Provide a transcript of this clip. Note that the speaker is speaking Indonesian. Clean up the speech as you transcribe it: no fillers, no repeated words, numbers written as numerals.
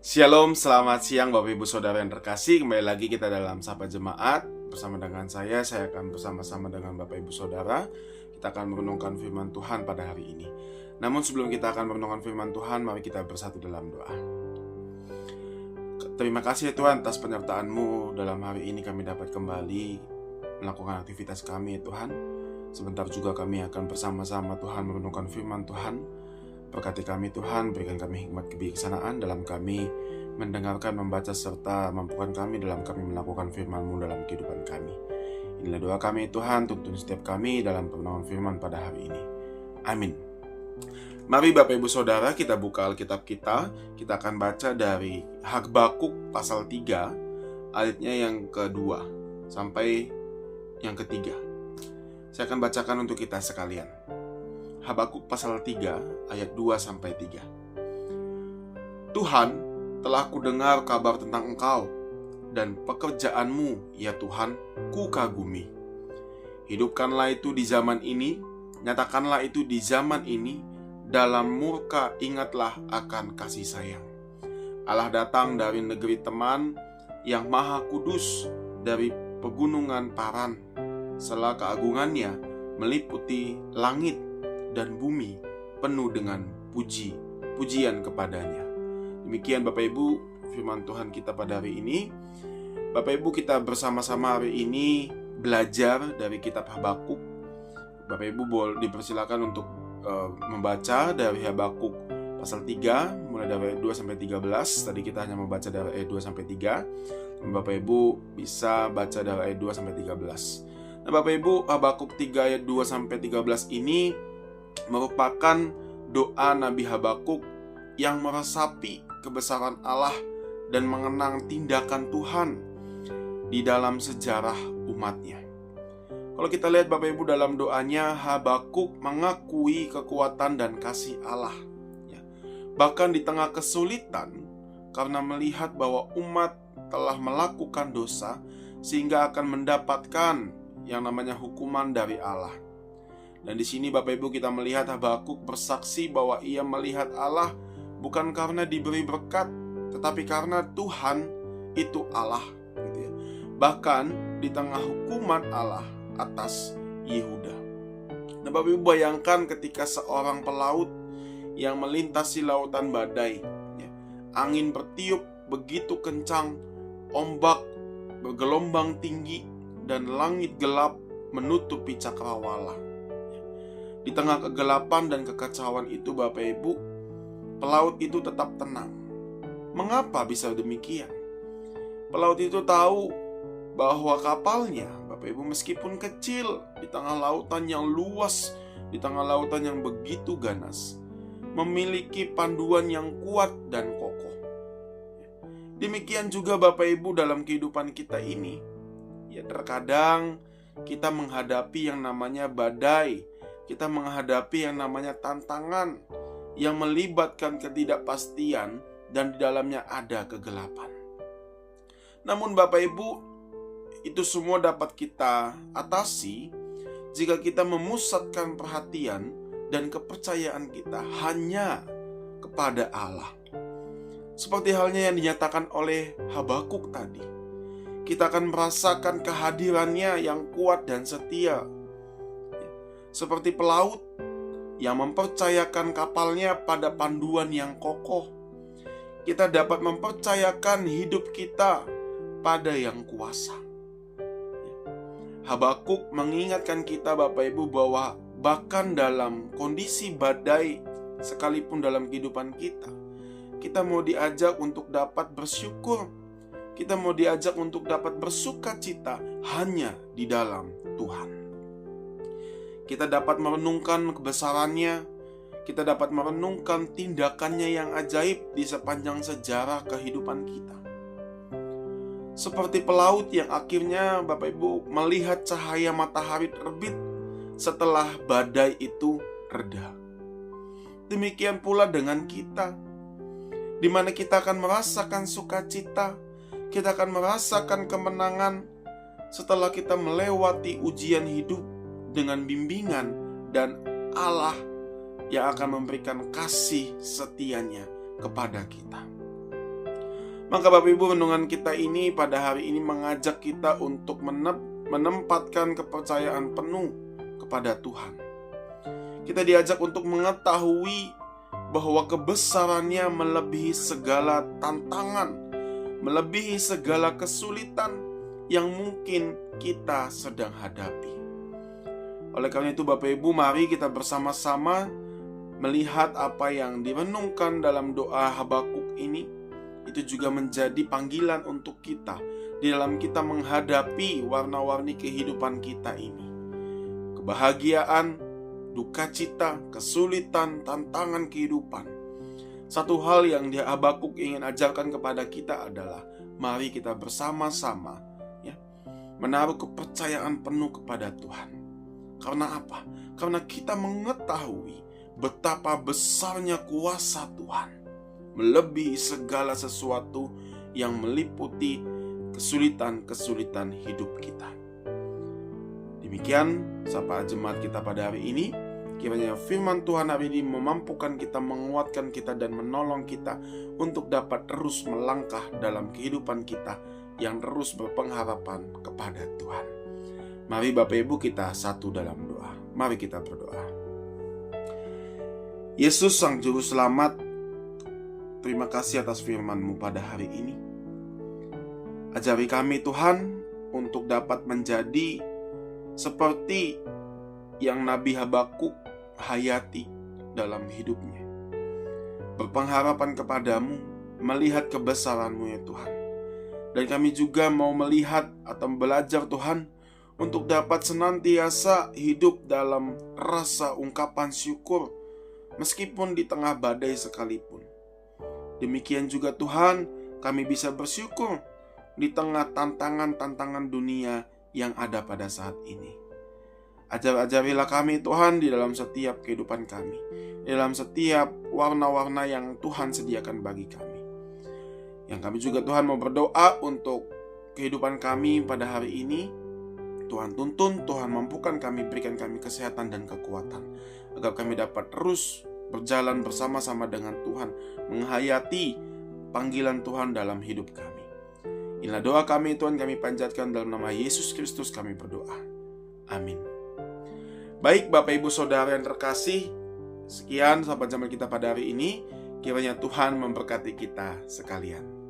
Shalom, selamat siang Bapak Ibu Saudara yang terkasih. Kembali lagi kita dalam Sapa Jemaat. Bersama dengan saya akan bersama-sama dengan Bapak Ibu Saudara. Kita akan merenungkan firman Tuhan pada hari ini. Namun sebelum kita akan merenungkan firman Tuhan, mari kita bersatu dalam doa. Terima kasih ya Tuhan atas penyertaan-Mu. Dalam hari ini kami dapat kembali melakukan aktivitas kami ya Tuhan. Sebentar juga kami akan bersama-sama Tuhan merenungkan firman Tuhan. Berkati kami Tuhan, berikan kami hikmat kebijaksanaan dalam kami mendengarkan, membaca, serta mampukan kami dalam kami melakukan firman-Mu dalam kehidupan kami. Inilah doa kami Tuhan, tuntun setiap kami dalam perenungan firman pada hari ini. Amin. Mari Bapak Ibu Saudara kita buka Alkitab kita. Kita akan baca dari Habakuk pasal 3 ayatnya yang kedua sampai yang ketiga. Saya akan bacakan untuk kita sekalian. Habakuk pasal 3 ayat 2-3. Tuhan, telah kudengar kabar tentang Engkau dan pekerjaan-Mu, ya Tuhan, ku kagumi. Hidupkanlah itu di zaman ini, nyatakanlah itu di zaman ini, dalam murka ingatlah akan kasih sayang. Allah datang dari negeri teman yang maha kudus, dari pegunungan Paran. Sela keagungannya meliputi langit dan bumi penuh dengan pujian kepadanya. Demikian Bapak Ibu firman Tuhan kita pada hari ini. Bapak Ibu kita bersama-sama hari ini belajar dari kitab Habakuk. Bapak Ibu boleh dipersilakan untuk membaca dari Habakuk pasal 3 mulai dari ayat 2-13. Tadi kita hanya membaca dari ayat 2-3. Bapak Ibu bisa baca dari ayat 2-13. Nah Bapak Ibu, Habakuk 3 ayat 2-13 ini merupakan doa Nabi Habakuk yang meresapi kebesaran Allah dan mengenang tindakan Tuhan di dalam sejarah umatnya. Kalau kita lihat Bapak Ibu dalam doanya, Habakuk mengakui kekuatan dan kasih Allah. Bahkan di tengah kesulitan, karena melihat bahwa umat telah melakukan dosa, sehingga akan mendapatkan yang namanya hukuman dari Allah. Dan di sini Bapak Ibu kita melihat Habakuk bersaksi bahwa ia melihat Allah bukan karena diberi berkat, tetapi karena Tuhan itu Allah. Gitu ya. Bahkan di tengah hukuman Allah atas Yehuda. Nah Bapak Ibu bayangkan ketika seorang pelaut yang melintasi lautan badai, ya, angin bertiup begitu kencang, ombak bergelombang tinggi, dan langit gelap menutupi cakrawala. Di tengah kegelapan dan kekacauan itu Bapak Ibu, pelaut itu tetap tenang. Mengapa bisa demikian? Pelaut itu tahu bahwa kapalnya, Bapak Ibu, meskipun kecil di tengah lautan yang luas, di tengah lautan yang begitu ganas, memiliki panduan yang kuat dan kokoh. Demikian juga Bapak Ibu dalam kehidupan kita ini. Ya terkadang kita menghadapi yang namanya badai, kita menghadapi yang namanya tantangan yang melibatkan ketidakpastian dan di dalamnya ada kegelapan. Namun Bapak Ibu, itu semua dapat kita atasi jika kita memusatkan perhatian dan kepercayaan kita hanya kepada Allah. Seperti halnya yang dinyatakan oleh Habakuk tadi. Kita akan merasakan kehadirannya yang kuat dan setia. Seperti pelaut yang mempercayakan kapalnya pada panduan yang kokoh, kita dapat mempercayakan hidup kita pada yang kuasa. Habakuk mengingatkan kita Bapak Ibu bahwa bahkan dalam kondisi badai sekalipun dalam kehidupan kita, kita mau diajak untuk dapat bersyukur, kita mau diajak untuk dapat bersuka cita hanya di dalam Tuhan. Kita dapat merenungkan kebesarannya, kita dapat merenungkan tindakannya yang ajaib di sepanjang sejarah kehidupan kita. Seperti pelaut yang akhirnya Bapak Ibu melihat cahaya matahari terbit setelah badai itu reda. Demikian pula dengan kita, di mana kita akan merasakan sukacita, kita akan merasakan kemenangan setelah kita melewati ujian hidup dengan bimbingan dan Allah yang akan memberikan kasih setianya kepada kita. Maka Bapak Ibu, renungan kita ini pada hari ini mengajak kita untuk menempatkan kepercayaan penuh kepada Tuhan. Kita diajak untuk mengetahui bahwa kebesarannya melebihi segala tantangan, melebihi segala kesulitan yang mungkin kita sedang hadapi. Oleh karena itu Bapak Ibu, mari kita bersama-sama melihat apa yang direnungkan dalam doa Habakuk ini. Itu juga menjadi panggilan untuk kita di dalam kita menghadapi warna-warni kehidupan kita ini. Kebahagiaan, duka cita, kesulitan, tantangan kehidupan. Satu hal yang Habakuk ingin ajarkan kepada kita adalah mari kita bersama-sama menaruh kepercayaan penuh kepada Tuhan. Karena apa? Karena kita mengetahui betapa besarnya kuasa Tuhan melebihi segala sesuatu yang meliputi kesulitan-kesulitan hidup kita. Demikian sapaan jemaat kita pada hari ini. Kiranya firman Tuhan hari ini memampukan kita, menguatkan kita, dan menolong kita untuk dapat terus melangkah dalam kehidupan kita yang terus berpengharapan kepada Tuhan. Mari Bapak Ibu kita satu dalam doa. Mari kita berdoa. Yesus Sang Juru Selamat, terima kasih atas firman-Mu pada hari ini. Ajari kami Tuhan untuk dapat menjadi seperti yang Nabi Habakuk hayati dalam hidupnya. Berpengharapan kepadamu, melihat kebesaran-Mu ya Tuhan. Dan kami juga mau melihat atau belajar Tuhan untuk dapat senantiasa hidup dalam rasa ungkapan syukur meskipun di tengah badai sekalipun. Demikian juga Tuhan, kami bisa bersyukur di tengah tantangan-tantangan dunia yang ada pada saat ini. Ajarilah kami Tuhan di dalam setiap kehidupan kami, di dalam setiap warna-warna yang Tuhan sediakan bagi kami. Yang kami juga Tuhan mau berdoa untuk kehidupan kami pada hari ini. Tuhan tuntun, Tuhan mampukan kami, berikan kami kesehatan dan kekuatan, agar kami dapat terus berjalan bersama-sama dengan Tuhan, menghayati panggilan Tuhan dalam hidup kami. Inilah doa kami Tuhan, kami panjatkan dalam nama Yesus Kristus kami berdoa. Amin. Baik Bapak Ibu Saudara yang terkasih, sekian sahabat zaman kita pada hari ini. Kiranya Tuhan memberkati kita sekalian.